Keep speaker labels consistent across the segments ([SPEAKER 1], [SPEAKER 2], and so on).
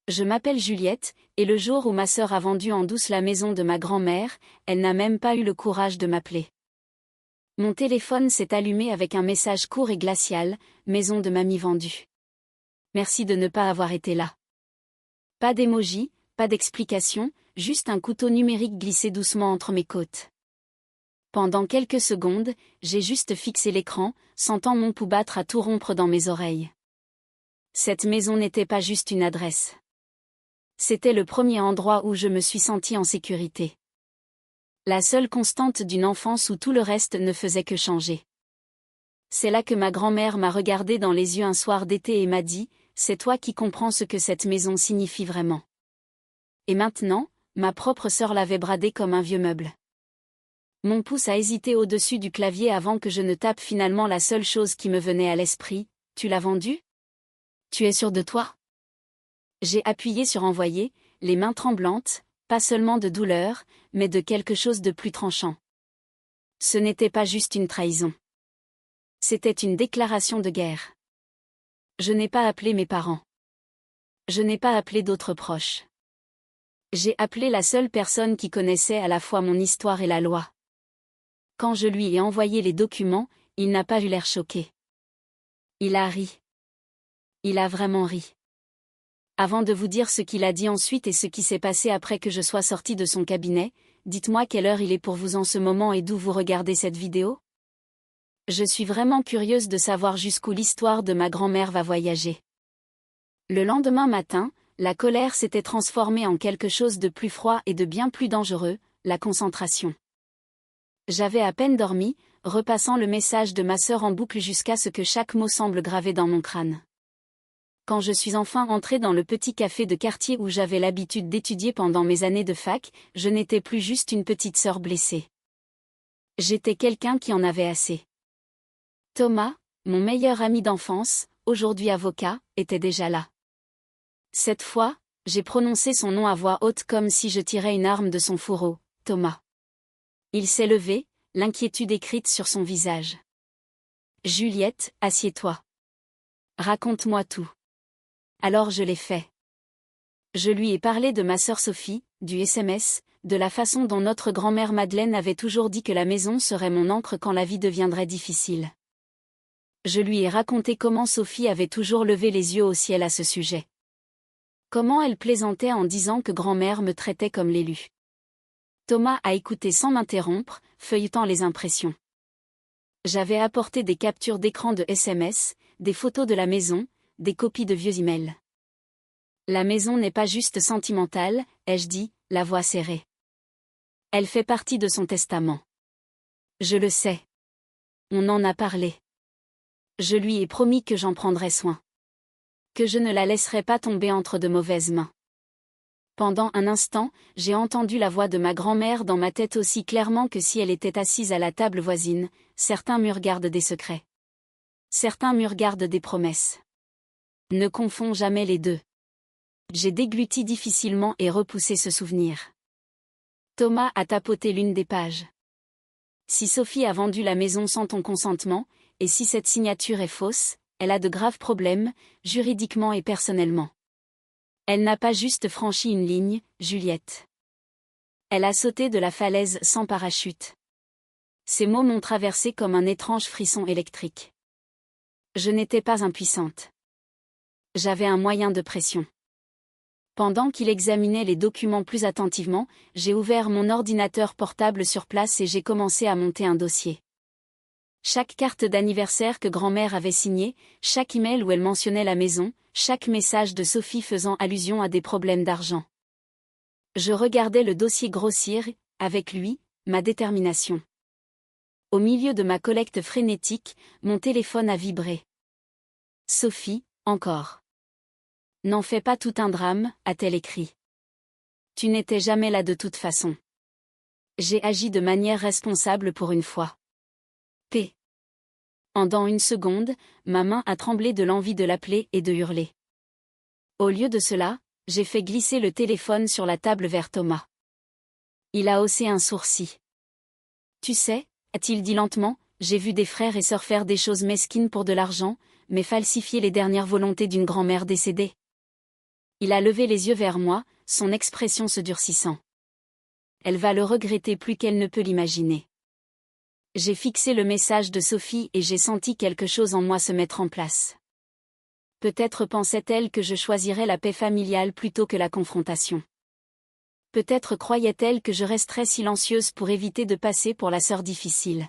[SPEAKER 1] Je m'appelle Juliette, et le jour où ma sœur a vendu en douce la maison de ma grand-mère, elle n'a même pas eu le courage de m'appeler. Mon téléphone s'est allumé avec un message court et glacial, maison de mamie vendue. Merci de ne pas avoir été là. Pas d'émoji, pas d'explication, juste un couteau numérique glissé doucement entre mes côtes. Pendant quelques secondes, j'ai juste fixé l'écran, sentant mon pouls battre à tout rompre dans mes oreilles. Cette maison n'était pas juste une adresse. C'était le premier endroit où je me suis sentie en sécurité. La seule constante d'une enfance où tout le reste ne faisait que changer. C'est là que ma grand-mère m'a regardé dans les yeux un soir d'été et m'a dit « C'est toi qui comprends ce que cette maison signifie vraiment. » Et maintenant, ma propre sœur l'avait bradée comme un vieux meuble. Mon pouce a hésité au-dessus du clavier avant que je ne tape finalement la seule chose qui me venait à l'esprit. « Tu l'as vendue ? Tu es sûre de toi ? » J'ai appuyé sur envoyer, les mains tremblantes, pas seulement de douleur, mais de quelque chose de plus tranchant. Ce n'était pas juste une trahison. C'était une déclaration de guerre. Je n'ai pas appelé mes parents. Je n'ai pas appelé d'autres proches. J'ai appelé la seule personne qui connaissait à la fois mon histoire et la loi. Quand je lui ai envoyé les documents, il n'a pas eu l'air choqué. Il a ri. Il a vraiment ri. Avant de vous dire ce qu'il a dit ensuite et ce qui s'est passé après que je sois sortie de son cabinet, dites-moi quelle heure il est pour vous en ce moment et d'où vous regardez cette vidéo. Je suis vraiment curieuse de savoir jusqu'où l'histoire de ma grand-mère va voyager. Le lendemain matin, la colère s'était transformée en quelque chose de plus froid et de bien plus dangereux, la concentration. J'avais à peine dormi, repassant le message de ma sœur en boucle jusqu'à ce que chaque mot semble gravé dans mon crâne. Quand je suis enfin entrée dans le petit café de quartier où j'avais l'habitude d'étudier pendant mes années de fac, je n'étais plus juste une petite sœur blessée. J'étais quelqu'un qui en avait assez. Thomas, mon meilleur ami d'enfance, aujourd'hui avocat, était déjà là. Cette fois, j'ai prononcé son nom à voix haute comme si je tirais une arme de son fourreau, Thomas. Il s'est levé, l'inquiétude écrite sur son visage. Juliette, assieds-toi. Raconte-moi tout. Alors je l'ai fait. Je lui ai parlé de ma sœur Sophie, du SMS, de la façon dont notre grand-mère Madeleine avait toujours dit que la maison serait mon ancre quand la vie deviendrait difficile. Je lui ai raconté comment Sophie avait toujours levé les yeux au ciel à ce sujet. Comment elle plaisantait en disant que grand-mère me traitait comme l'élu. Thomas a écouté sans m'interrompre, feuilletant les impressions. J'avais apporté des captures d'écran de SMS, des photos de la maison, des copies de vieux emails. La maison n'est pas juste sentimentale, ai-je dit, la voix serrée. Elle fait partie de son testament. Je le sais. On en a parlé. Je lui ai promis que j'en prendrais soin. Que je ne la laisserais pas tomber entre de mauvaises mains. Pendant un instant, j'ai entendu la voix de ma grand-mère dans ma tête aussi clairement que si elle était assise à la table voisine. Certains murs gardent des secrets. Certains murs gardent des promesses. Ne confonds jamais les deux. J'ai dégluti difficilement et repoussé ce souvenir. Thomas a tapoté l'une des pages. Si Sophie a vendu la maison sans ton consentement, et si cette signature est fausse, elle a de graves problèmes, juridiquement et personnellement. Elle n'a pas juste franchi une ligne, Juliette. Elle a sauté de la falaise sans parachute. Ces mots m'ont traversé comme un étrange frisson électrique. Je n'étais pas impuissante. J'avais un moyen de pression. Pendant qu'il examinait les documents plus attentivement, j'ai ouvert mon ordinateur portable sur place et j'ai commencé à monter un dossier. Chaque carte d'anniversaire que grand-mère avait signée, chaque email où elle mentionnait la maison, chaque message de Sophie faisant allusion à des problèmes d'argent. Je regardais le dossier grossir, avec lui, ma détermination. Au milieu de ma collecte frénétique, mon téléphone a vibré. Sophie, encore. N'en fais pas tout un drame, a-t-elle écrit. Tu n'étais jamais là de toute façon. J'ai agi de manière responsable pour une fois. P. Pendant une seconde, ma main a tremblé de l'envie de l'appeler et de hurler. Au lieu de cela, j'ai fait glisser le téléphone sur la table vers Thomas. Il a haussé un sourcil. Tu sais, a-t-il dit lentement, j'ai vu des frères et sœurs faire des choses mesquines pour de l'argent, mais falsifier les dernières volontés d'une grand-mère décédée. Il a levé les yeux vers moi, son expression se durcissant. Elle va le regretter plus qu'elle ne peut l'imaginer. J'ai fixé le message de Sophie et j'ai senti quelque chose en moi se mettre en place. Peut-être pensait-elle que je choisirais la paix familiale plutôt que la confrontation. Peut-être croyait-elle que je resterais silencieuse pour éviter de passer pour la sœur difficile.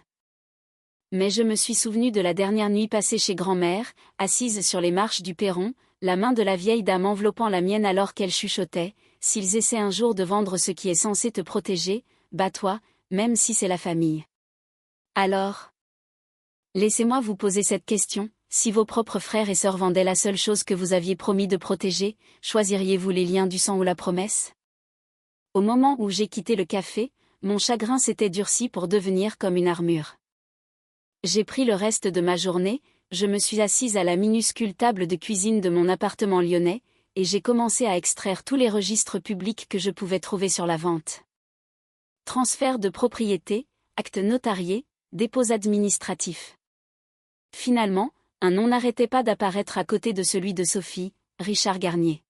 [SPEAKER 1] Mais je me suis souvenu de la dernière nuit passée chez grand-mère, assise sur les marches du perron, la main de la vieille dame enveloppant la mienne alors qu'elle chuchotait « S'ils essaient un jour de vendre ce qui est censé te protéger, bats-toi, même si c'est la famille. » Alors, laissez-moi vous poser cette question, si vos propres frères et sœurs vendaient la seule chose que vous aviez promis de protéger, choisiriez-vous les liens du sang ou la promesse? Au moment où j'ai quitté le café, mon chagrin s'était durci pour devenir comme une armure. J'ai pris le reste de ma journée, je me suis assise à la minuscule table de cuisine de mon appartement lyonnais, et j'ai commencé à extraire tous les registres publics que je pouvais trouver sur la vente. Transfert de propriété, actes notariés, dépôts administratifs. Finalement, un nom n'arrêtait pas d'apparaître à côté de celui de Sophie, Richard Garnier.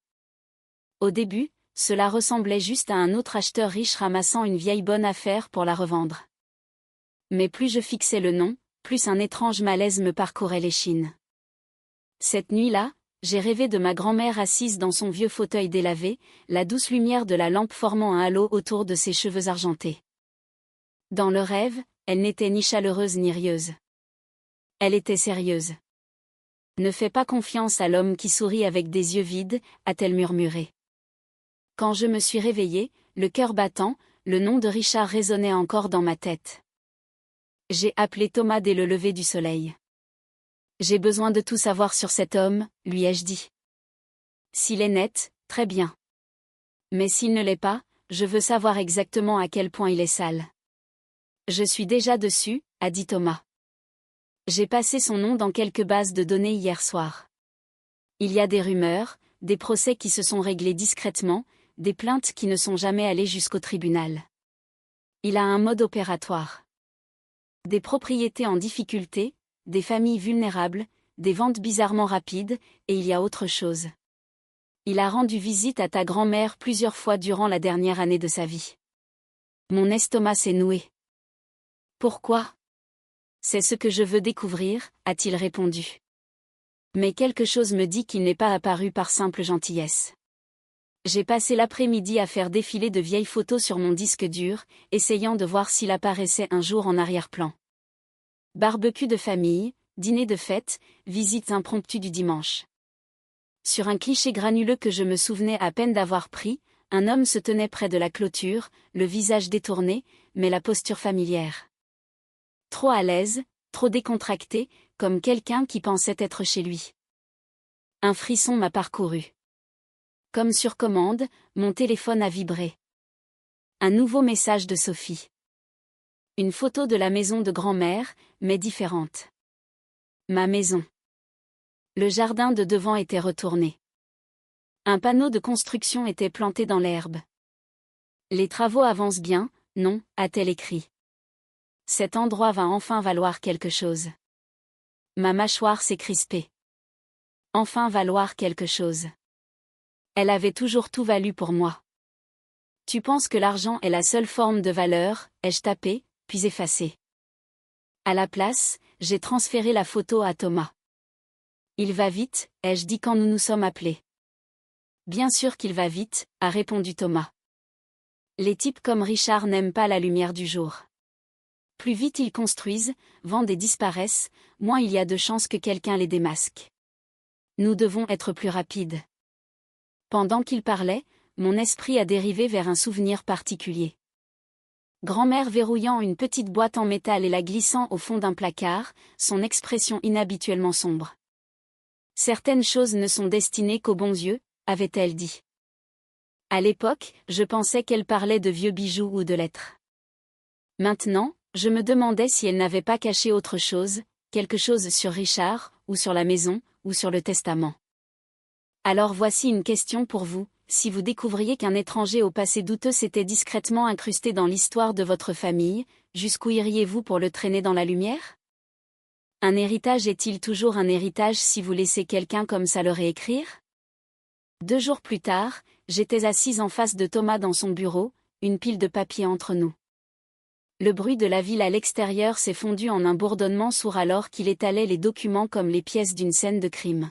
[SPEAKER 1] Au début, cela ressemblait juste à un autre acheteur riche ramassant une vieille bonne affaire pour la revendre. Mais plus je fixais le nom, plus un étrange malaise me parcourait l'échine. Cette nuit-là, j'ai rêvé de ma grand-mère assise dans son vieux fauteuil délavé, la douce lumière de la lampe formant un halo autour de ses cheveux argentés. Dans le rêve, elle n'était ni chaleureuse ni rieuse. Elle était sérieuse. Ne fais pas confiance à l'homme qui sourit avec des yeux vides, a-t-elle murmuré. Quand je me suis réveillée, le cœur battant, le nom de Richard résonnait encore dans ma tête. J'ai appelé Thomas dès le lever du soleil. J'ai besoin de tout savoir sur cet homme, lui ai-je dit. S'il est net, très bien. Mais s'il ne l'est pas, je veux savoir exactement à quel point il est sale. Je suis déjà dessus, a dit Thomas. J'ai passé son nom dans quelques bases de données hier soir. Il y a des rumeurs, des procès qui se sont réglés discrètement, des plaintes qui ne sont jamais allées jusqu'au tribunal. Il a un mode opératoire. Des propriétés en difficulté, des familles vulnérables, des ventes bizarrement rapides, et il y a autre chose. Il a rendu visite à ta grand-mère plusieurs fois durant la dernière année de sa vie. Mon estomac s'est noué. Pourquoi? C'est ce que je veux découvrir, a-t-il répondu. Mais quelque chose me dit qu'il n'est pas apparu par simple gentillesse. J'ai passé l'après-midi à faire défiler de vieilles photos sur mon disque dur, essayant de voir s'il apparaissait un jour en arrière-plan. Barbecue de famille, dîner de fête, visite impromptue du dimanche. Sur un cliché granuleux que je me souvenais à peine d'avoir pris, un homme se tenait près de la clôture, le visage détourné, mais la posture familière. Trop à l'aise, trop décontracté, comme quelqu'un qui pensait être chez lui. Un frisson m'a parcouru. Comme sur commande, mon téléphone a vibré. Un nouveau message de Sophie. Une photo de la maison de grand-mère, mais différente. Ma maison. Le jardin de devant était retourné. Un panneau de construction était planté dans l'herbe. Les travaux avancent bien, non, a-t-elle écrit. Cet endroit va enfin valoir quelque chose. Ma mâchoire s'est crispée. Enfin valoir quelque chose. Elle avait toujours tout valu pour moi. Tu penses que l'argent est la seule forme de valeur, ai-je tapé, puis effacé. À la place, j'ai transféré la photo à Thomas. Il va vite, ai-je dit quand nous nous sommes appelés. Bien sûr qu'il va vite, a répondu Thomas. Les types comme Richard n'aiment pas la lumière du jour. Plus vite ils construisent, vendent et disparaissent, moins il y a de chances que quelqu'un les démasque. Nous devons être plus rapides. Pendant qu'il parlait, mon esprit a dérivé vers un souvenir particulier. Grand-mère verrouillant une petite boîte en métal et la glissant au fond d'un placard, son expression inhabituellement sombre. Certaines choses ne sont destinées qu'aux bons yeux, avait-elle dit. À l'époque, je pensais qu'elle parlait de vieux bijoux ou de lettres. Maintenant, je me demandais si elle n'avait pas caché autre chose, quelque chose sur Richard, ou sur la maison, ou sur le testament. Alors voici une question pour vous, si vous découvriez qu'un étranger au passé douteux s'était discrètement incrusté dans l'histoire de votre famille, jusqu'où iriez-vous pour le traîner dans la lumière? Un héritage est-il toujours un héritage si vous laissez quelqu'un comme ça le réécrire? 2 jours plus tard, j'étais assise en face de Thomas dans son bureau, une pile de papier entre nous. Le bruit de la ville à l'extérieur s'est fondu en un bourdonnement sourd alors qu'il étalait les documents comme les pièces d'une scène de crime.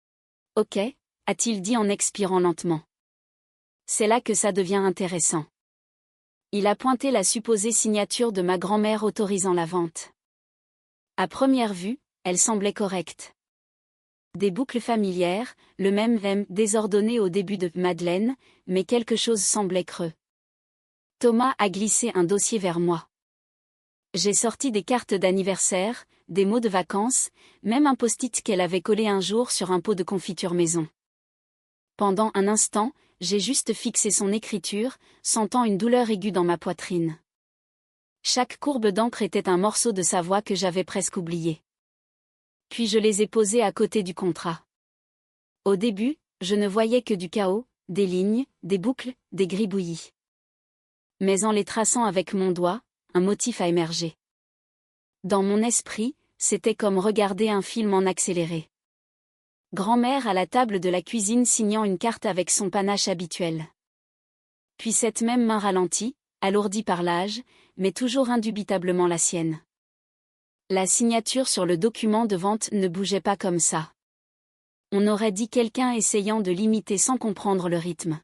[SPEAKER 1] « Ok », a-t-il dit en expirant lentement. « C'est là que ça devient intéressant. » Il a pointé la supposée signature de ma grand-mère autorisant la vente. À première vue, elle semblait correcte. Des boucles familières, le même M désordonné au début de Madeleine, mais quelque chose semblait creux. Thomas a glissé un dossier vers moi. J'ai sorti des cartes d'anniversaire, des mots de vacances, même un post-it qu'elle avait collé un jour sur un pot de confiture maison. Pendant un instant, j'ai juste fixé son écriture, sentant une douleur aiguë dans ma poitrine. Chaque courbe d'encre était un morceau de sa voix que j'avais presque oublié. Puis je les ai posés à côté du contrat. Au début, je ne voyais que du chaos, des lignes, des boucles, des gribouillis. Mais en les traçant avec mon doigt, un motif a émergé. Dans mon esprit, c'était comme regarder un film en accéléré. Grand-mère à la table de la cuisine signant une carte avec son panache habituel. Puis cette même main ralentie, alourdie par l'âge, mais toujours indubitablement la sienne. La signature sur le document de vente ne bougeait pas comme ça. On aurait dit quelqu'un essayant de l'imiter sans comprendre le rythme.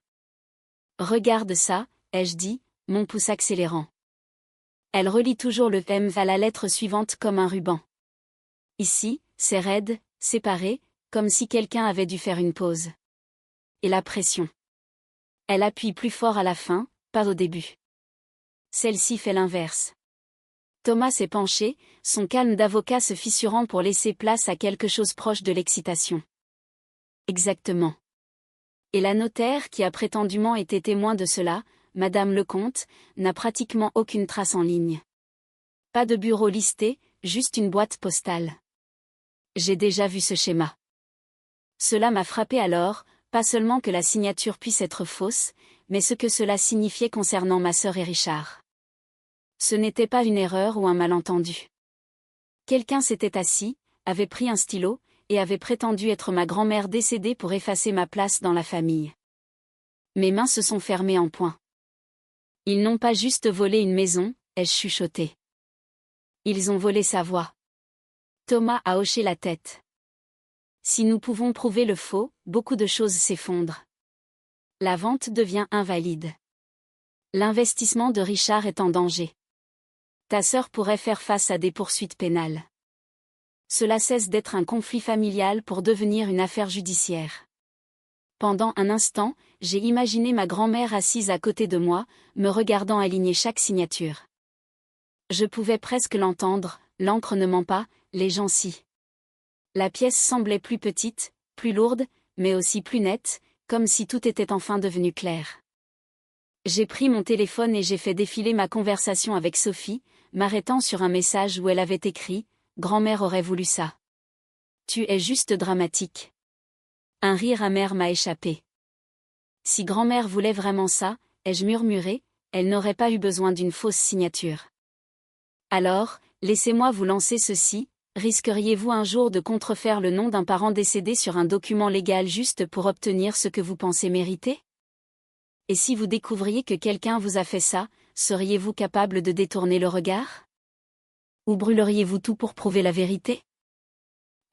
[SPEAKER 1] « Regarde ça », ai-je dit, mon pouce accélérant. Elle relie toujours le M à la lettre suivante comme un ruban. Ici, c'est raide, séparé, comme si quelqu'un avait dû faire une pause. Et la pression. Elle appuie plus fort à la fin, pas au début. Celle-ci fait l'inverse. Thomas s'est penché, son calme d'avocat se fissurant pour laisser place à quelque chose proche de l'excitation. Exactement. Et la notaire qui a prétendument été témoin de cela, Madame Lecomte, n'a pratiquement aucune trace en ligne. Pas de bureau listé, juste une boîte postale. J'ai déjà vu ce schéma. Cela m'a frappé alors, pas seulement que la signature puisse être fausse, mais ce que cela signifiait concernant ma sœur et Richard. Ce n'était pas une erreur ou un malentendu. Quelqu'un s'était assis, avait pris un stylo, et avait prétendu être ma grand-mère décédée pour effacer ma place dans la famille. Mes mains se sont fermées en poing. Ils n'ont pas juste volé une maison, ai-je chuchoté. Ils ont volé sa voix. Thomas a hoché la tête. Si nous pouvons prouver le faux, beaucoup de choses s'effondrent. La vente devient invalide. L'investissement de Richard est en danger. Ta sœur pourrait faire face à des poursuites pénales. Cela cesse d'être un conflit familial pour devenir une affaire judiciaire. Pendant un instant, j'ai imaginé ma grand-mère assise à côté de moi, me regardant aligner chaque signature. Je pouvais presque l'entendre, l'encre ne ment pas, les gens si. La pièce semblait plus petite, plus lourde, mais aussi plus nette, comme si tout était enfin devenu clair. J'ai pris mon téléphone et j'ai fait défiler ma conversation avec Sophie, m'arrêtant sur un message où elle avait écrit « Grand-mère aurait voulu ça. Tu es juste dramatique. » Un rire amer m'a échappé. Si grand-mère voulait vraiment ça, ai-je murmuré, elle n'aurait pas eu besoin d'une fausse signature. Alors, laissez-moi vous lancer ceci, risqueriez-vous un jour de contrefaire le nom d'un parent décédé sur un document légal juste pour obtenir ce que vous pensez mériter? Et si vous découvriez que quelqu'un vous a fait ça, seriez-vous capable de détourner le regard? Ou brûleriez-vous tout pour prouver la vérité?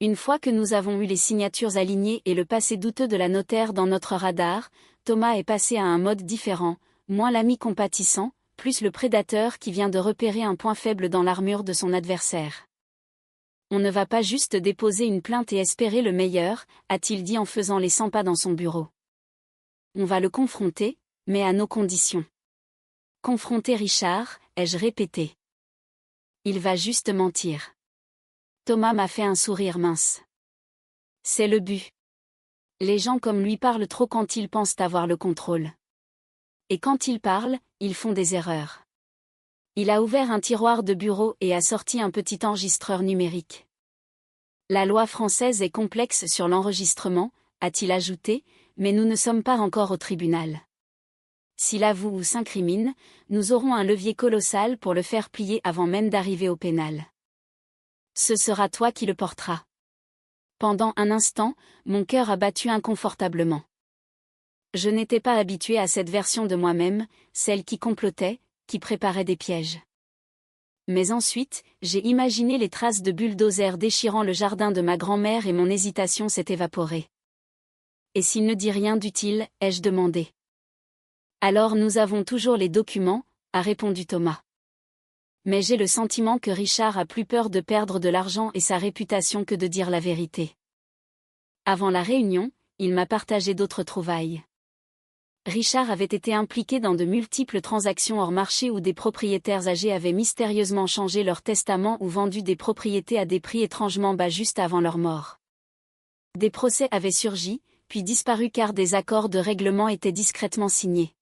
[SPEAKER 1] Une fois que nous avons eu les signatures alignées et le passé douteux de la notaire dans notre radar, Thomas est passé à un mode différent, moins l'ami compatissant, plus le prédateur qui vient de repérer un point faible dans l'armure de son adversaire. On ne va pas juste déposer une plainte et espérer le meilleur, a-t-il dit en faisant les 100 pas dans son bureau. On va le confronter, mais à nos conditions. Confronter Richard, ai-je répété. Il va juste mentir. Thomas m'a fait un sourire mince. C'est le but. Les gens comme lui parlent trop quand ils pensent avoir le contrôle. Et quand ils parlent, ils font des erreurs. Il a ouvert un tiroir de bureau et a sorti un petit enregistreur numérique. La loi française est complexe sur l'enregistrement, a-t-il ajouté, mais nous ne sommes pas encore au tribunal. S'il avoue ou s'incrimine, nous aurons un levier colossal pour le faire plier avant même d'arriver au pénal. Ce sera toi qui le porteras. Pendant un instant, mon cœur a battu inconfortablement. Je n'étais pas habituée à cette version de moi-même, celle qui complotait, qui préparait des pièges. Mais ensuite, j'ai imaginé les traces de bulldozers déchirant le jardin de ma grand-mère et mon hésitation s'est évaporée. Et s'il ne dit rien d'utile, ai-je demandé. Alors nous avons toujours les documents, a répondu Thomas. Mais j'ai le sentiment que Richard a plus peur de perdre de l'argent et sa réputation que de dire la vérité. Avant la réunion, il m'a partagé d'autres trouvailles. Richard avait été impliqué dans de multiples transactions hors marché où des propriétaires âgés avaient mystérieusement changé leur testament ou vendu des propriétés à des prix étrangement bas juste avant leur mort. Des procès avaient surgi, puis disparu car des accords de règlement étaient discrètement signés.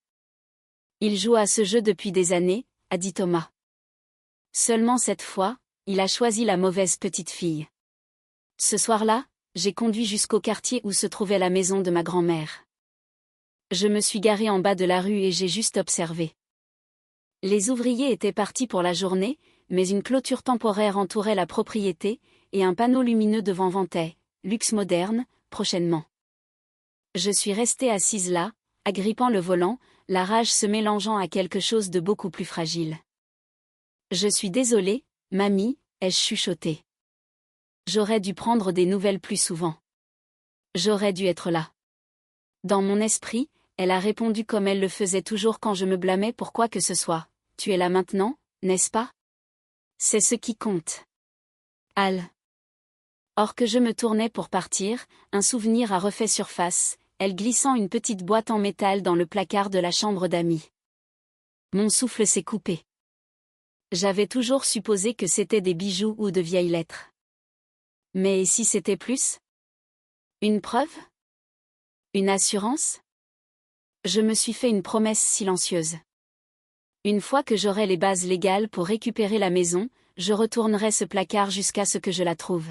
[SPEAKER 1] Il joue à ce jeu depuis des années, a dit Thomas. Seulement cette fois, il a choisi la mauvaise petite fille. Ce soir-là, j'ai conduit jusqu'au quartier où se trouvait la maison de ma grand-mère. Je me suis garée en bas de la rue et j'ai juste observé. Les ouvriers étaient partis pour la journée, mais une clôture temporaire entourait la propriété, et un panneau lumineux devant vantait « Luxe moderne, prochainement ». Je suis restée assise là, agrippant le volant, la rage se mélangeant à quelque chose de beaucoup plus fragile. Je suis désolée, mamie, ai-je chuchoté. J'aurais dû prendre des nouvelles plus souvent. J'aurais dû être là. Dans mon esprit, elle a répondu comme elle le faisait toujours quand je me blâmais pour quoi que ce soit. Tu es là maintenant, n'est-ce pas? C'est ce qui compte. Al. Or que je me tournais pour partir, un souvenir a refait surface, elle glissant une petite boîte en métal dans le placard de la chambre d'amis. Mon souffle s'est coupé. J'avais toujours supposé que c'était des bijoux ou de vieilles lettres. Mais si c'était plus? Une preuve? Une assurance? Je me suis fait une promesse silencieuse. Une fois que j'aurai les bases légales pour récupérer la maison, je retournerai ce placard jusqu'à ce que je la trouve.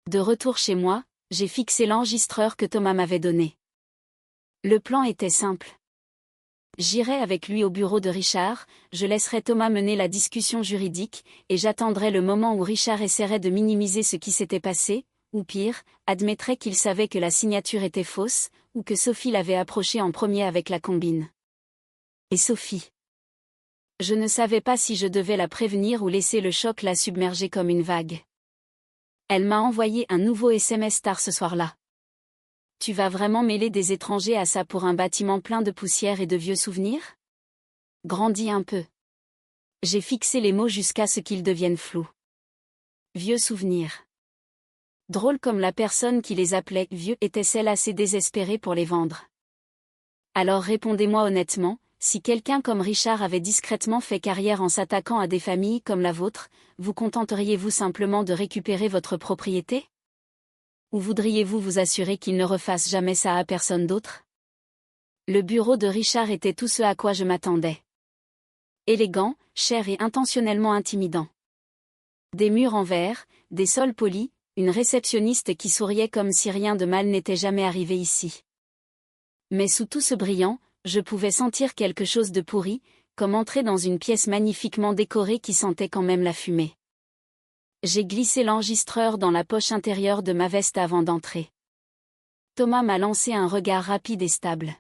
[SPEAKER 1] De retour chez moi, j'ai fixé l'enregistreur que Thomas m'avait donné. Le plan était simple. J'irai avec lui au bureau de Richard, je laisserai Thomas mener la discussion juridique, et j'attendrai le moment où Richard essaierait de minimiser ce qui s'était passé, ou pire, admettrait qu'il savait que la signature était fausse, ou que Sophie l'avait approché en premier avec la combine. Et Sophie. Je ne savais pas si je devais la prévenir ou laisser le choc la submerger comme une vague. Elle m'a envoyé un nouveau SMS tard ce soir-là. Tu vas vraiment mêler des étrangers à ça pour un bâtiment plein de poussière et de vieux souvenirs? Grandis un peu. J'ai fixé les mots jusqu'à ce qu'ils deviennent flous. Vieux souvenirs. Drôle comme la personne qui les appelait vieux était-elle assez désespérée pour les vendre. Alors répondez-moi honnêtement, si quelqu'un comme Richard avait discrètement fait carrière en s'attaquant à des familles comme la vôtre, vous contenteriez-vous simplement de récupérer votre propriété? Ou voudriez-vous vous assurer qu'il ne refasse jamais ça à personne d'autre? Le bureau de Richard était tout ce à quoi je m'attendais. Élégant, cher et intentionnellement intimidant. Des murs en verre, des sols polis, une réceptionniste qui souriait comme si rien de mal n'était jamais arrivé ici. Mais sous tout ce brillant, je pouvais sentir quelque chose de pourri, comme entrer dans une pièce magnifiquement décorée qui sentait quand même la fumée. J'ai glissé l'enregistreur dans la poche intérieure de ma veste avant d'entrer. Thomas m'a lancé un regard rapide et stable.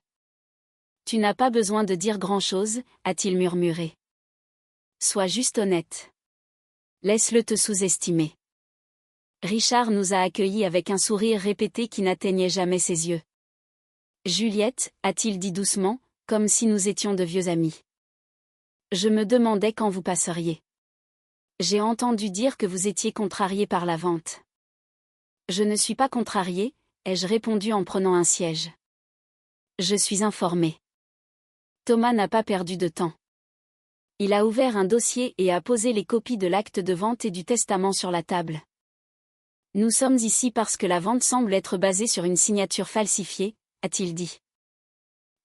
[SPEAKER 1] Tu n'as pas besoin de dire grand-chose, a-t-il murmuré. Sois juste honnête. Laisse-le te sous-estimer. Richard nous a accueillis avec un sourire répété qui n'atteignait jamais ses yeux. Juliette, a-t-il dit doucement, comme si nous étions de vieux amis. Je me demandais quand vous passeriez. J'ai entendu dire que vous étiez contrarié par la vente. Je ne suis pas contrarié, ai-je répondu en prenant un siège. Je suis informé. Thomas n'a pas perdu de temps. Il a ouvert un dossier et a posé les copies de l'acte de vente et du testament sur la table. Nous sommes ici parce que la vente semble être basée sur une signature falsifiée, a-t-il dit.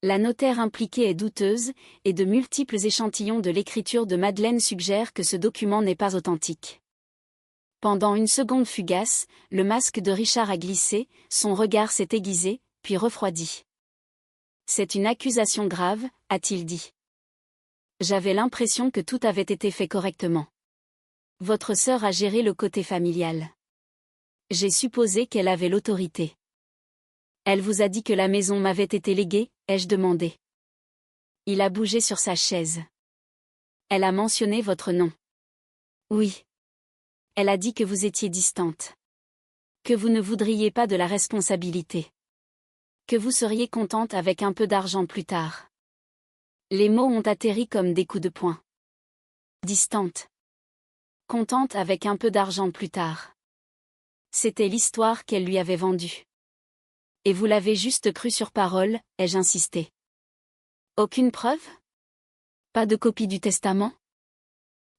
[SPEAKER 1] La notaire impliquée est douteuse, et de multiples échantillons de l'écriture de Madeleine suggèrent que ce document n'est pas authentique. Pendant une seconde fugace, le masque de Richard a glissé, son regard s'est aiguisé, puis refroidi. C'est une accusation grave, a-t-il dit. J'avais l'impression que tout avait été fait correctement. Votre sœur a géré le côté familial. J'ai supposé qu'elle avait l'autorité. Elle vous a dit que la maison m'avait été léguée, ai-je demandé. Il a bougé sur sa chaise. Elle a mentionné votre nom. Oui. Elle a dit que vous étiez distante. Que vous ne voudriez pas de la responsabilité. Que vous seriez contente avec un peu d'argent plus tard. Les mots ont atterri comme des coups de poing. Distante. Contente avec un peu d'argent plus tard. C'était l'histoire qu'elle lui avait vendue. Et vous l'avez juste cru sur parole, ai-je insisté. Aucune preuve? Pas de copie du testament?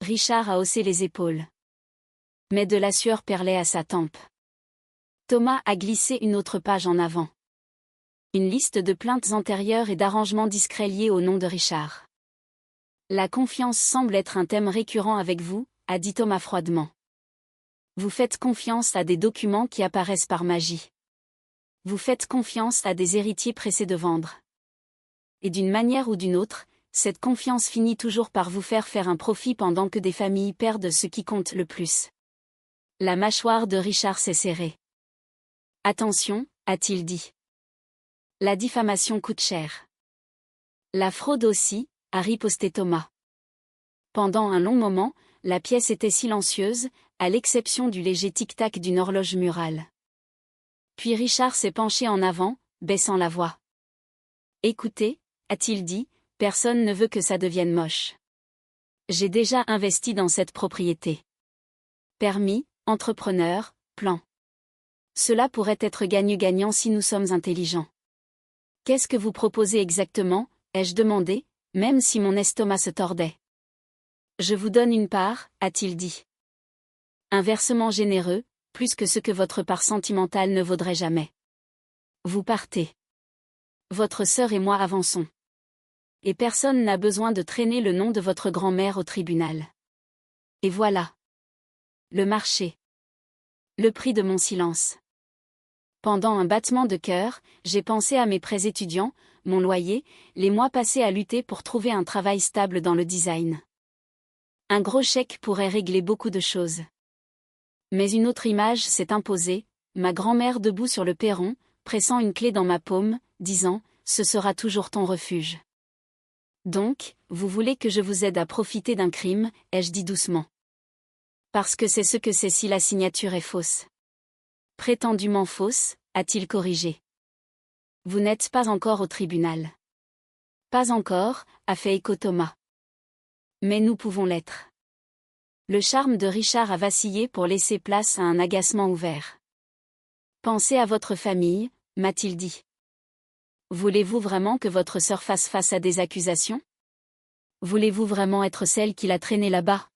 [SPEAKER 1] Richard a haussé les épaules. Mais de la sueur perlait à sa tempe. Thomas a glissé une autre page en avant. Une liste de plaintes antérieures et d'arrangements discrets liés au nom de Richard. La confiance semble être un thème récurrent avec vous, a dit Thomas froidement. Vous faites confiance à des documents qui apparaissent par magie. Vous faites confiance à des héritiers pressés de vendre. Et d'une manière ou d'une autre, cette confiance finit toujours par vous faire un profit pendant que des familles perdent ce qui compte le plus. La mâchoire de Richard s'est serrée. Attention, a-t-il dit. La diffamation coûte cher. La fraude aussi, a riposté Thomas. Pendant un long moment, la pièce était silencieuse, à l'exception du léger tic-tac d'une horloge murale. Puis Richard s'est penché en avant, baissant la voix. Écoutez, a-t-il dit, personne ne veut que ça devienne moche. J'ai déjà investi dans cette propriété. Permis, entrepreneur, plan. Cela pourrait être gagnant-gagnant si nous sommes intelligents. Qu'est-ce que vous proposez exactement, ai-je demandé, même si mon estomac se tordait. Je vous donne une part, a-t-il dit. Un versement généreux, plus que ce que votre part sentimentale ne vaudrait jamais. Vous partez. Votre sœur et moi avançons. Et personne n'a besoin de traîner le nom de votre grand-mère au tribunal. Et voilà. Le marché. Le prix de mon silence. Pendant un battement de cœur, j'ai pensé à mes prêts étudiants, mon loyer, les mois passés à lutter pour trouver un travail stable dans le design. Un gros chèque pourrait régler beaucoup de choses. Mais une autre image s'est imposée, ma grand-mère debout sur le perron, pressant une clé dans ma paume, disant « Ce sera toujours ton refuge ». Donc, vous voulez que je vous aide à profiter d'un crime, ai-je dit doucement. Parce que c'est ce que c'est si la signature est fausse. Prétendument fausse, a-t-il corrigé. Vous n'êtes pas encore au tribunal. Pas encore, a fait écho Thomas. Mais nous pouvons l'être. Le charme de Richard a vacillé pour laisser place à un agacement ouvert. Pensez à votre famille, m'a-t-il dit. Voulez-vous vraiment que votre sœur fasse face à des accusations? Voulez-vous vraiment être celle qui l'a traînée là-bas?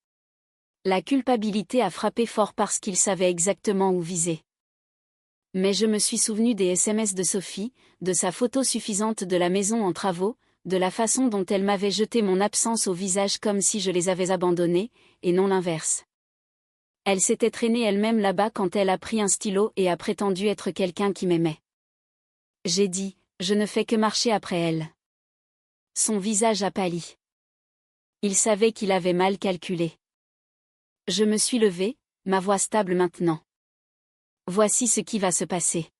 [SPEAKER 1] La culpabilité a frappé fort parce qu'il savait exactement où viser. Mais je me suis souvenu des SMS de Sophie, de sa photo suffisante de la maison en travaux, de la façon dont elle m'avait jeté mon absence au visage comme si je les avais abandonnés, et non l'inverse. Elle s'était traînée elle-même là-bas quand elle a pris un stylo et a prétendu être quelqu'un qui m'aimait. J'ai dit, je ne fais que marcher après elle. Son visage a pâli. Il savait qu'il avait mal calculé. Je me suis levée, ma voix stable maintenant. Voici ce qui va se passer.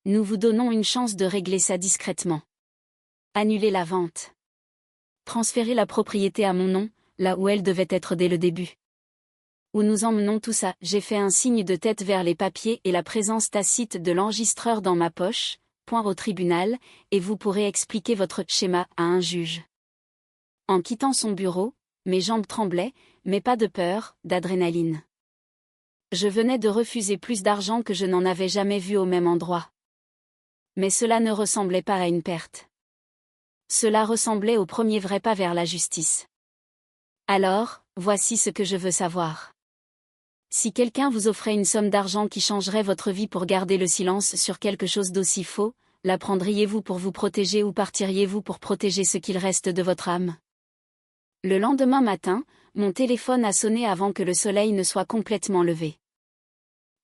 [SPEAKER 1] Nous vous donnons une chance de régler ça discrètement. Annuler la vente. Transférer la propriété à mon nom, là où elle devait être dès le début. Où nous emmenons tout ça, j'ai fait un signe de tête vers les papiers et la présence tacite de l'enregistreur dans ma poche, point au tribunal, et vous pourrez expliquer votre schéma à un juge. En quittant son bureau, mes jambes tremblaient, mais pas de peur, d'adrénaline. Je venais de refuser plus d'argent que je n'en avais jamais vu au même endroit. Mais cela ne ressemblait pas à une perte. Cela ressemblait au premier vrai pas vers la justice. Alors, voici ce que je veux savoir. Si quelqu'un vous offrait une somme d'argent qui changerait votre vie pour garder le silence sur quelque chose d'aussi faux, la prendriez-vous pour vous protéger ou partiriez-vous pour protéger ce qu'il reste de votre âme? Le lendemain matin, mon téléphone a sonné avant que le soleil ne soit complètement levé.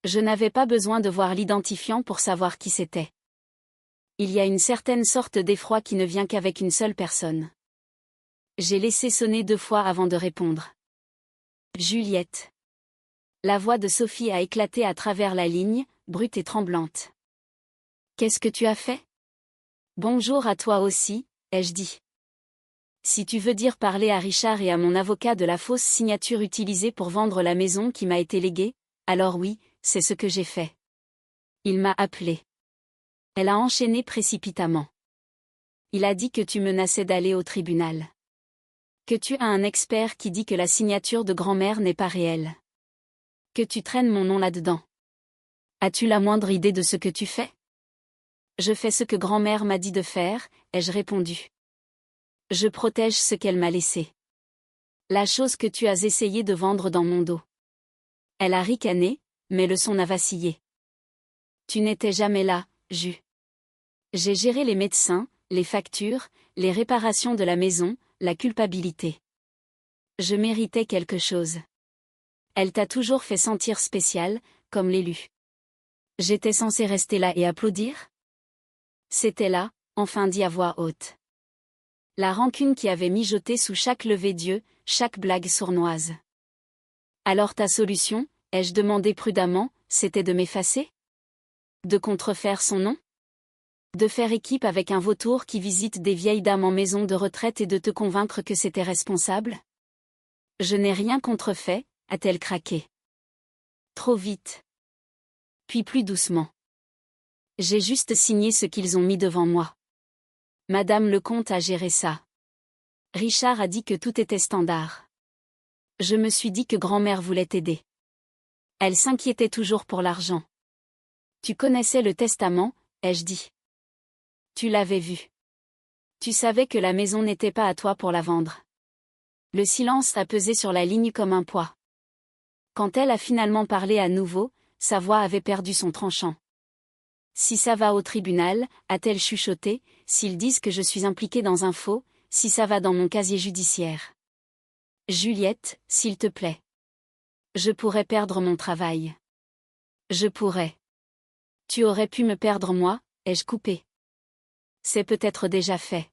[SPEAKER 1] Je n'avais pas besoin de voir l'identifiant pour savoir qui c'était. Il y a une certaine sorte d'effroi qui ne vient qu'avec une seule personne. J'ai laissé sonner 2 fois avant de répondre. Juliette. La voix de Sophie a éclaté à travers la ligne, brute et tremblante. Qu'est-ce que tu as fait? Bonjour à toi aussi, ai-je dit. Si tu veux dire parler à Richard et à mon avocat de la fausse signature utilisée pour vendre la maison qui m'a été léguée, alors oui, c'est ce que j'ai fait. Il m'a appelé. Elle a enchaîné précipitamment. Il a dit que tu menaçais d'aller au tribunal. Que tu as un expert qui dit que la signature de grand-mère n'est pas réelle. Que tu traînes mon nom là-dedans. As-tu la moindre idée de ce que tu fais? Je fais ce que grand-mère m'a dit de faire, ai-je répondu. Je protège ce qu'elle m'a laissé. La chose que tu as essayé de vendre dans mon dos. Elle a ricané, mais le son a vacillé. Tu n'étais jamais là, Jus. J'ai géré les médecins, les factures, les réparations de la maison, la culpabilité. Je méritais quelque chose. Elle t'a toujours fait sentir spécial, comme l'élu. J'étais censé rester là et applaudir? C'était là, enfin dit à voix haute. La rancune qui avait mijoté sous chaque lever d'yeux, chaque blague sournoise. Alors ta solution, ai-je demandé prudemment, c'était de m'effacer? De contrefaire son nom? De faire équipe avec un vautour qui visite des vieilles dames en maison de retraite et de te convaincre que c'était responsable? Je n'ai rien contrefait, a-t-elle craqué. Trop vite. Puis plus doucement. J'ai juste signé ce qu'ils ont mis devant moi. Madame le comte a géré ça. Richard a dit que tout était standard. Je me suis dit que grand-mère voulait t'aider. Elle s'inquiétait toujours pour l'argent. Tu connaissais le testament, ai-je dit. Tu l'avais vu. Tu savais que la maison n'était pas à toi pour la vendre. Le silence a pesé sur la ligne comme un poids. Quand elle a finalement parlé à nouveau, sa voix avait perdu son tranchant. Si ça va au tribunal, a-t-elle chuchoté, s'ils disent que je suis impliquée dans un faux, si ça va dans mon casier judiciaire. Juliette, s'il te plaît. Je pourrais perdre mon travail. Je pourrais. Tu aurais pu me perdre moi, ai-je coupé. C'est peut-être déjà fait.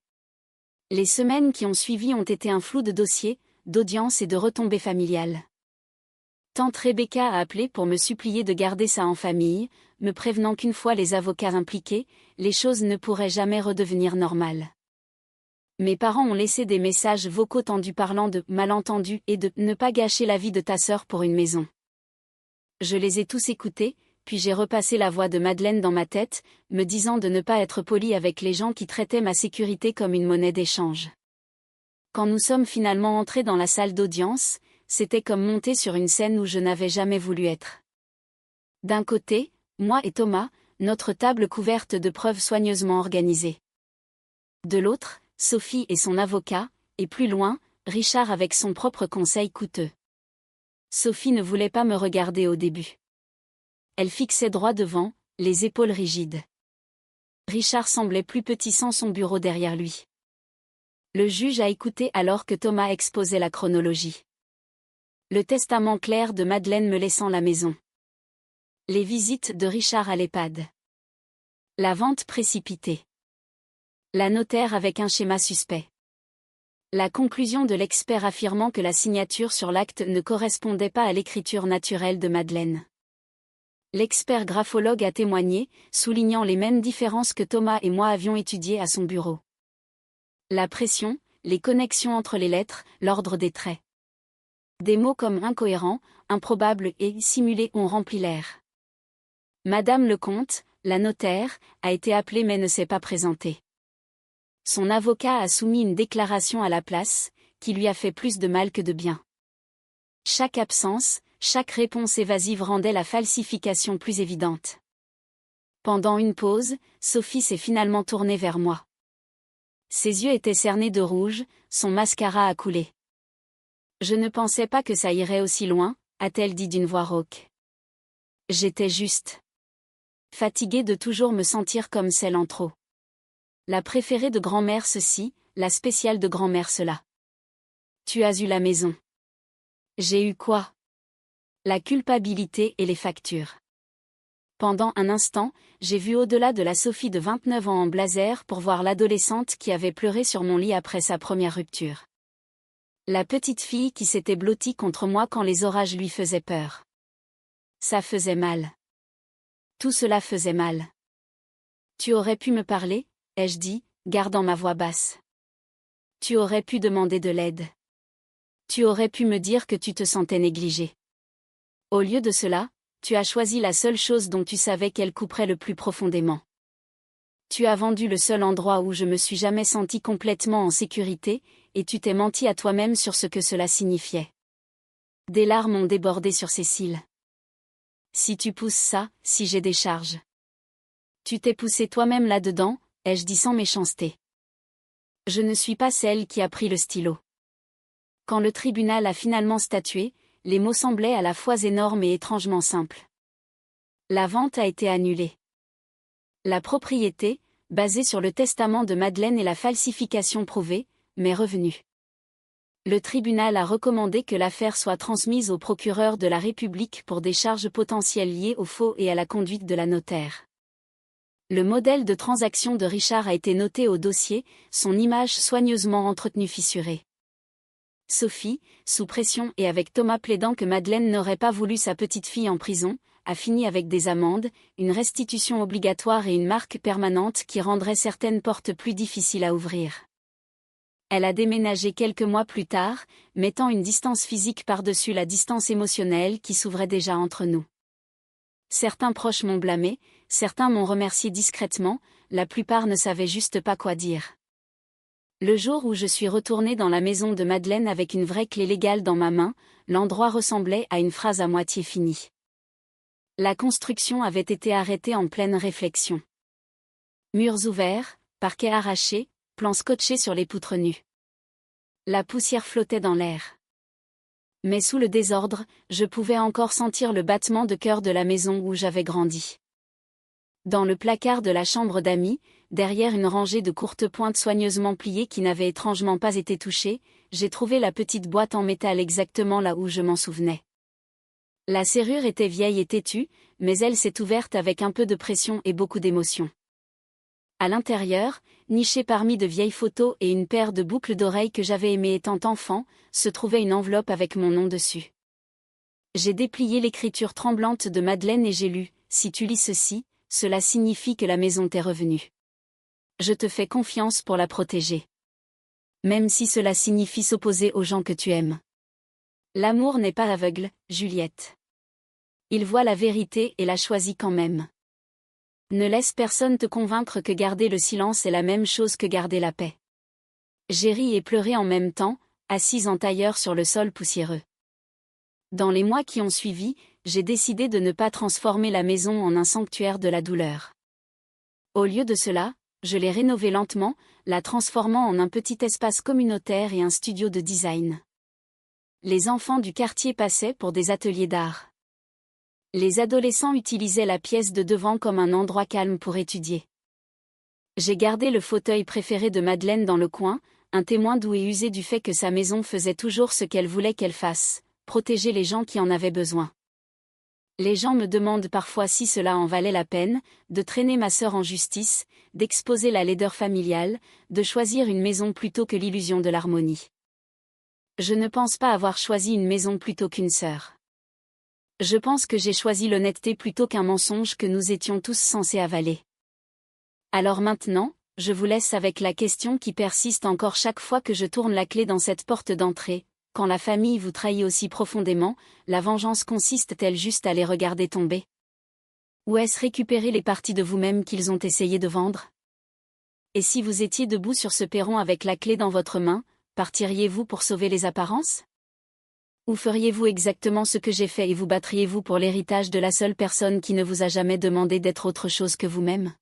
[SPEAKER 1] Les semaines qui ont suivi ont été un flou de dossiers, d'audiences et de retombées familiales. Tante Rebecca a appelé pour me supplier de garder ça en famille, me prévenant qu'une fois les avocats impliqués, les choses ne pourraient jamais redevenir normales. Mes parents ont laissé des messages vocaux tendus parlant de malentendus et de ne pas gâcher la vie de ta sœur pour une maison. Je les ai tous écoutés, puis j'ai repassé la voix de Madeleine dans ma tête, me disant de ne pas être poli avec les gens qui traitaient ma sécurité comme une monnaie d'échange. Quand nous sommes finalement entrés dans la salle d'audience, c'était comme monter sur une scène où je n'avais jamais voulu être. D'un côté, moi et Thomas, notre table couverte de preuves soigneusement organisées. De l'autre, Sophie et son avocat, et plus loin, Richard avec son propre conseil coûteux. Sophie ne voulait pas me regarder au début. Elle fixait droit devant, les épaules rigides. Richard semblait plus petit sans son bureau derrière lui. Le juge a écouté alors que Thomas exposait la chronologie. Le testament clair de Madeleine me laissant la maison. Les visites de Richard à l'EHPAD. La vente précipitée. La notaire avec un schéma suspect. La conclusion de l'expert affirmant que la signature sur l'acte ne correspondait pas à l'écriture naturelle de Madeleine. L'expert graphologue a témoigné, soulignant les mêmes différences que Thomas et moi avions étudiées à son bureau. La pression, les connexions entre les lettres, l'ordre des traits. Des mots comme incohérent, improbable et simulé ont rempli l'air. Madame le comte, la notaire, a été appelée mais ne s'est pas présentée. Son avocat a soumis une déclaration à la place, qui lui a fait plus de mal que de bien. Chaque absence, chaque réponse évasive rendait la falsification plus évidente. Pendant une pause, Sophie s'est finalement tournée vers moi. Ses yeux étaient cernés de rouge, son mascara a coulé. Je ne pensais pas que ça irait aussi loin, a-t-elle dit d'une voix rauque. J'étais juste fatiguée de toujours me sentir comme celle en trop. La préférée de grand-mère ceci, la spéciale de grand-mère cela. Tu as eu la maison. J'ai eu quoi? La culpabilité et les factures. Pendant un instant, j'ai vu au-delà de la Sophie de 29 ans en blazer pour voir l'adolescente qui avait pleuré sur mon lit après sa première rupture. La petite fille qui s'était blottie contre moi quand les orages lui faisaient peur. Ça faisait mal. Tout cela faisait mal. Tu aurais pu me parler, ai-je dit, gardant ma voix basse. Tu aurais pu demander de l'aide. Tu aurais pu me dire que tu te sentais négligée. Au lieu de cela, tu as choisi la seule chose dont tu savais qu'elle couperait le plus profondément. Tu as vendu le seul endroit où je me suis jamais sentie complètement en sécurité, et tu t'es menti à toi-même sur ce que cela signifiait. Des larmes ont débordé sur ses cils. Si tu pousses ça, si j'ai des charges. Tu t'es poussé toi-même là-dedans, ai-je dit sans méchanceté. Je ne suis pas celle qui a pris le stylo. Quand le tribunal a finalement statué, les mots semblaient à la fois énormes et étrangement simples. La vente a été annulée. La propriété, basée sur le testament de Madeleine et la falsification prouvée, m'est revenue. Le tribunal a recommandé que l'affaire soit transmise au procureur de la République pour des charges potentielles liées au faux et à la conduite de la notaire. Le modèle de transaction de Richard a été noté au dossier, son image soigneusement entretenue fissurée. Sophie, sous pression et avec Thomas plaidant que Madeleine n'aurait pas voulu sa petite fille en prison, a fini avec des amendes, une restitution obligatoire et une marque permanente qui rendrait certaines portes plus difficiles à ouvrir. Elle a déménagé quelques mois plus tard, mettant une distance physique par-dessus la distance émotionnelle qui s'ouvrait déjà entre nous. Certains proches m'ont blâmé, certains m'ont remercié discrètement, la plupart ne savaient juste pas quoi dire. Le jour où je suis retournée dans la maison de Madeleine avec une vraie clé légale dans ma main, l'endroit ressemblait à une phrase à moitié finie. La construction avait été arrêtée en pleine réflexion. Murs ouverts, parquet arraché, plans scotchés sur les poutres nues. La poussière flottait dans l'air. Mais sous le désordre, je pouvais encore sentir le battement de cœur de la maison où j'avais grandi. Dans le placard de la chambre d'amis, derrière une rangée de courtes pointes soigneusement pliées qui n'avaient étrangement pas été touchées, j'ai trouvé la petite boîte en métal exactement là où je m'en souvenais. La serrure était vieille et têtue, mais elle s'est ouverte avec un peu de pression et beaucoup d'émotion. À l'intérieur, nichée parmi de vieilles photos et une paire de boucles d'oreilles que j'avais aimées étant enfant, se trouvait une enveloppe avec mon nom dessus. J'ai déplié l'écriture tremblante de Madeleine et j'ai lu « Si tu lis ceci, cela signifie que la maison t'est revenue. Je te fais confiance pour la protéger. Même si cela signifie s'opposer aux gens que tu aimes. L'amour n'est pas aveugle, Juliette. Il voit la vérité et la choisit quand même. Ne laisse personne te convaincre que garder le silence est la même chose que garder la paix. » J'ai ri et pleuré en même temps, assise en tailleur sur le sol poussiéreux. Dans les mois qui ont suivi, j'ai décidé de ne pas transformer la maison en un sanctuaire de la douleur. Au lieu de cela, je l'ai rénovée lentement, la transformant en un petit espace communautaire et un studio de design. Les enfants du quartier passaient pour des ateliers d'art. Les adolescents utilisaient la pièce de devant comme un endroit calme pour étudier. J'ai gardé le fauteuil préféré de Madeleine dans le coin, un témoin doux et usé du fait que sa maison faisait toujours ce qu'elle voulait qu'elle fasse, protéger les gens qui en avaient besoin. Les gens me demandent parfois si cela en valait la peine, de traîner ma sœur en justice, d'exposer la laideur familiale, de choisir une maison plutôt que l'illusion de l'harmonie. Je ne pense pas avoir choisi une maison plutôt qu'une sœur. Je pense que j'ai choisi l'honnêteté plutôt qu'un mensonge que nous étions tous censés avaler. Alors maintenant, je vous laisse avec la question qui persiste encore chaque fois que je tourne la clé dans cette porte d'entrée. Quand la famille vous trahit aussi profondément, la vengeance consiste-t-elle juste à les regarder tomber? Ou est-ce récupérer les parties de vous-même qu'ils ont essayé de vendre? Et si vous étiez debout sur ce perron avec la clé dans votre main, partiriez-vous pour sauver les apparences? Ou feriez-vous exactement ce que j'ai fait et vous battriez-vous pour l'héritage de la seule personne qui ne vous a jamais demandé d'être autre chose que vous-même?